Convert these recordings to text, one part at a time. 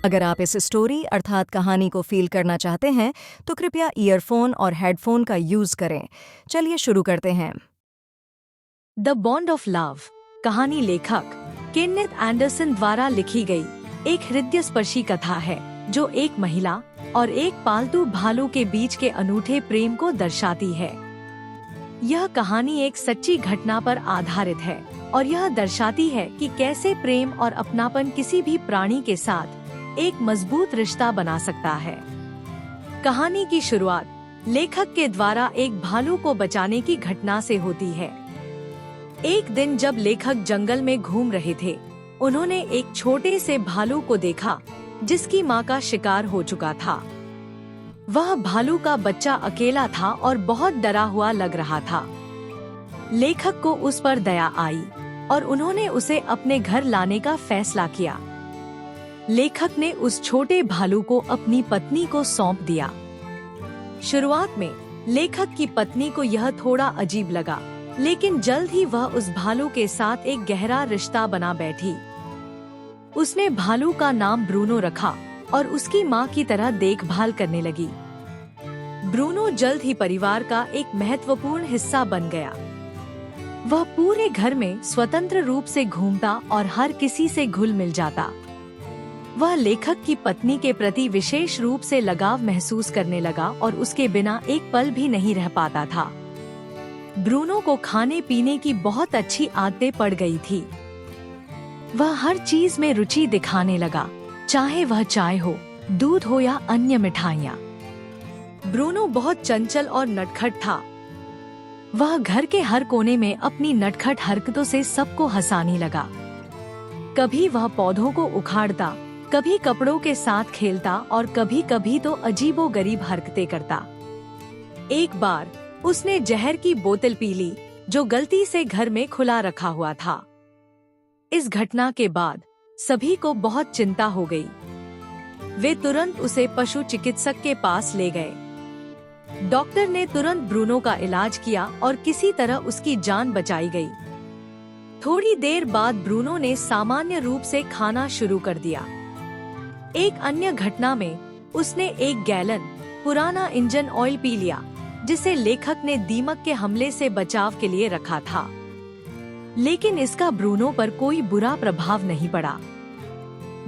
अगर आप इस स्टोरी अर्थात कहानी को फील करना चाहते हैं तो कृपया ईयरफोन और हेडफोन का यूज करें। चलिए शुरू करते हैं। द बॉन्ड ऑफ लव कहानी लेखक केनेथ एंडरसन द्वारा लिखी गई एक हृदयस्पर्शी कथा है जो एक महिला और एक पालतू भालू के बीच के अनूठे प्रेम को दर्शाती है। यह कहानी एक सच्ची घटना पर आधारित है और यह दर्शाती है कि कैसे प्रेम और अपनापन किसी भी प्राणी के साथ एक मजबूत रिश्ता बना सकता है। कहानी की शुरुआत लेखक के द्वारा एक भालू को बचाने की घटना से होती है। एक दिन जब लेखक जंगल में घूम रहे थे, उन्होंने एक छोटे से भालू को देखा जिसकी मां का शिकार हो चुका था। वह भालू का बच्चा अकेला था और बहुत डरा हुआ लग रहा था। लेखक को उस पर दया आई और उन्होंने उसे अपने घर लाने का फैसला किया। लेखक ने उस छोटे भालू को अपनी पत्नी को सौंप दिया। शुरुआत में लेखक की पत्नी को यह थोड़ा अजीब लगा, लेकिन जल्द ही वह उस भालू के साथ एक गहरा रिश्ता बना बैठी। उसने भालू का नाम ब्रूनो रखा और उसकी माँ की तरह देखभाल करने लगी। ब्रूनो जल्द ही परिवार का एक महत्वपूर्ण हिस्सा बन गया। वह पूरे घर में स्वतंत्र रूप से घूमता और हर किसी से घुल मिल जाता। वह लेखक की पत्नी के प्रति विशेष रूप से लगाव महसूस करने लगा और उसके बिना एक पल भी नहीं रह पाता था। ब्रूनो को खाने पीने की बहुत अच्छी आदतें पड़ गई थी। वह हर चीज में रुचि दिखाने लगा, चाहे वह चाय हो, दूध हो या अन्य मिठाइयाँ। ब्रूनो बहुत चंचल और नटखट था। वह घर के हर कोने में अपनी नटखट हरकतों से सबको हंसाने लगा। कभी वह पौधों को उखाड़ता, कभी कपड़ों के साथ खेलता और कभी कभी तो अजीबोगरीब हरकतें करता। एक बार उसने जहर की बोतल पी ली जो गलती से घर में खुला रखा हुआ था। इस घटना के बाद सभी को बहुत चिंता हो गई। वे तुरंत उसे पशु चिकित्सक के पास ले गए। डॉक्टर ने तुरंत ब्रूनो का इलाज किया और किसी तरह उसकी जान बचाई गई। थोड़ी देर बाद ब्रूनो ने सामान्य रूप से खाना शुरू कर दिया। एक अन्य घटना में उसने 1 गैलन पुराना इंजन ऑयल पी लिया जिसे लेखक ने दीमक के हमले से बचाव के लिए रखा था, लेकिन इसका ब्रूनो पर कोई बुरा प्रभाव नहीं पड़ा।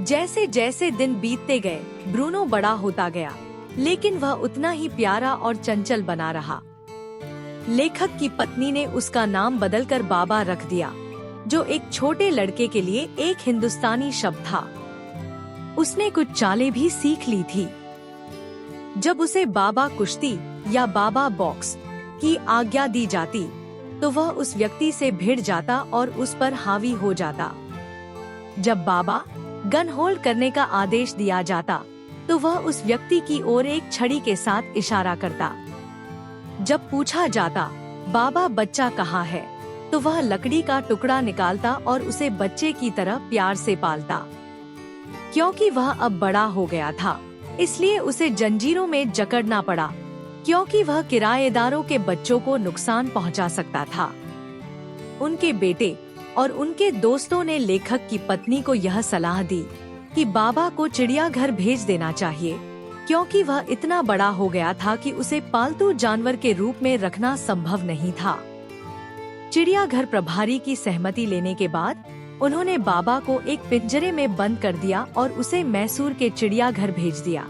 जैसे जैसे दिन बीतते गए, ब्रूनो बड़ा होता गया, लेकिन वह उतना ही प्यारा और चंचल बना रहा। लेखक की पत्नी ने उसका नाम बदलकर बाबा रख दिया, जो एक छोटे लड़के के लिए एक हिंदुस्तानी शब्द था। उसने कुछ चालें भी सीख ली थी। जब उसे बाबा कुश्ती या बाबा बॉक्स की आज्ञा दी जाती, तो वह उस व्यक्ति से भिड़ जाता और उस पर हावी हो जाता। जब बाबा गन होल्ड करने का आदेश दिया जाता, तो वह उस व्यक्ति की ओर एक छड़ी के साथ इशारा करता। जब पूछा जाता, बाबा बच्चा कहाँ है, तो वह लकड़ी का टुकड़ा निकालता और उसे बच्चे की तरह प्यार से पालता। क्योंकि वह अब बड़ा हो गया था, इसलिए उसे जंजीरों में जकड़ना पड़ा, क्योंकि वह किराएदारों के बच्चों को नुकसान पहुंचा सकता था। उनके बेटे और उनके दोस्तों ने लेखक की पत्नी को यह सलाह दी कि बाबा को चिड़ियाघर भेज देना चाहिए, क्योंकि वह इतना बड़ा हो गया था कि उसे पालतू जानवर के रूप में रखना संभव नहीं था। चिड़ियाघर प्रभारी की सहमति लेने के बाद उन्होंने बाबा को एक पिंजरे में बंद कर दिया और उसे मैसूर के चिड़ियाघर भेज दिया।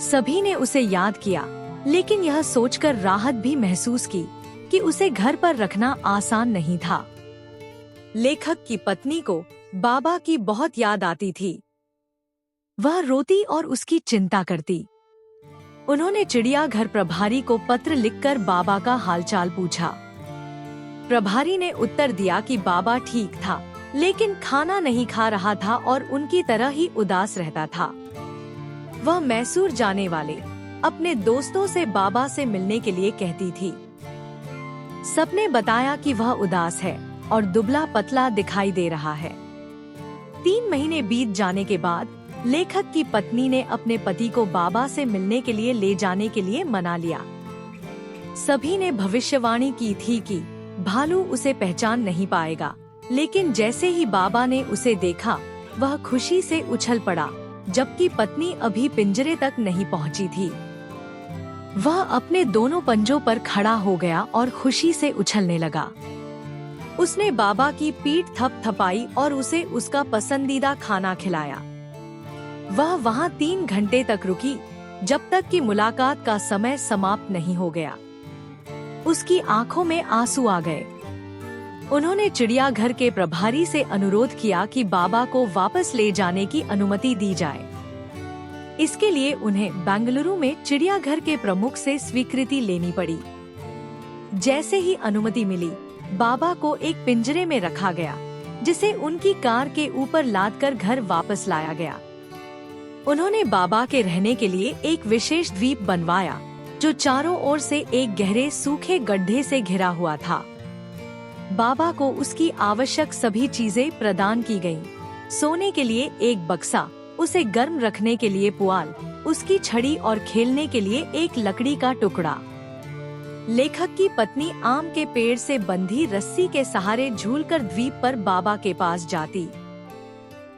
सभी ने उसे याद किया, लेकिन यह सोचकर राहत भी महसूस की कि उसे घर पर रखना आसान नहीं था। लेखक की पत्नी को बाबा की बहुत याद आती थी। वह रोती और उसकी चिंता करती। उन्होंने चिड़ियाघर प्रभारी को पत्र लिखकर बाबा का हालचाल पूछा। प्रभारी ने उत्तर दिया कि बाबा ठीक था, लेकिन खाना नहीं खा रहा था और उनकी तरह ही उदास रहता था। वह मैसूर जाने वाले अपने दोस्तों से बाबा से मिलने के लिए कहती थी। सबने बताया कि वह उदास है और दुबला पतला दिखाई दे रहा है। 3 महीने बीत जाने के बाद लेखक की पत्नी ने अपने पति को बाबा से मिलने के लिए ले जाने के लिए मना लिया। सभी ने भविष्यवाणी की थी कि भालू उसे पहचान नहीं पाएगा, लेकिन जैसे ही बाबा ने उसे देखा, वह खुशी से उछल पड़ा जबकि पत्नी अभी पिंजरे तक नहीं पहुंची थी। वह अपने दोनों पंजों पर खड़ा हो गया और खुशी से उछलने लगा। उसने बाबा की पीठ थपथपाई और उसे उसका पसंदीदा खाना खिलाया। वह वहां 3 घंटे तक रुकी, जब तक कि मुलाकात का समय समाप्त नहीं हो गया। उसकी आंखों में आंसू आ गए। उन्होंने चिड़ियाघर के प्रभारी से अनुरोध किया कि बाबा को वापस ले जाने की अनुमति दी जाए। इसके लिए उन्हें बेंगलुरु में चिड़ियाघर के प्रमुख से स्वीकृति लेनी पड़ी। जैसे ही अनुमति मिली, बाबा को एक पिंजरे में रखा गया, जिसे उनकी कार के ऊपर लादकर घर वापस लाया गया। उन्होंने बाबा के रहने के लिए एक विशेष द्वीप बनवाया, जो चारों ओर से एक गहरे सूखे गड्ढे से घिरा हुआ था। बाबा को उसकी आवश्यक सभी चीजें प्रदान की गईं। सोने के लिए एक बक्सा, उसे गर्म रखने के लिए पुआल, उसकी छड़ी और खेलने के लिए एक लकड़ी का टुकड़ा। लेखक की पत्नी आम के पेड़ से बंधी रस्सी के सहारे झूलकर द्वीप पर बाबा के पास जाती।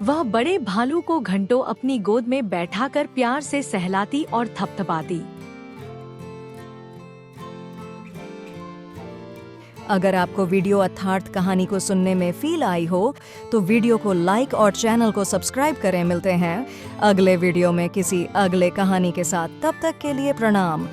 वह बड़े भालू को घंटों अपनी गोद में बैठाकर प्यार से सहलाती और थपथपाती। अगर आपको वीडियो अर्थात कहानी को सुनने में फील आई हो तो वीडियो को लाइक और चैनल को सब्सक्राइब करें। मिलते हैं अगले वीडियो में किसी अगले कहानी के साथ। तब तक के लिए प्रणाम।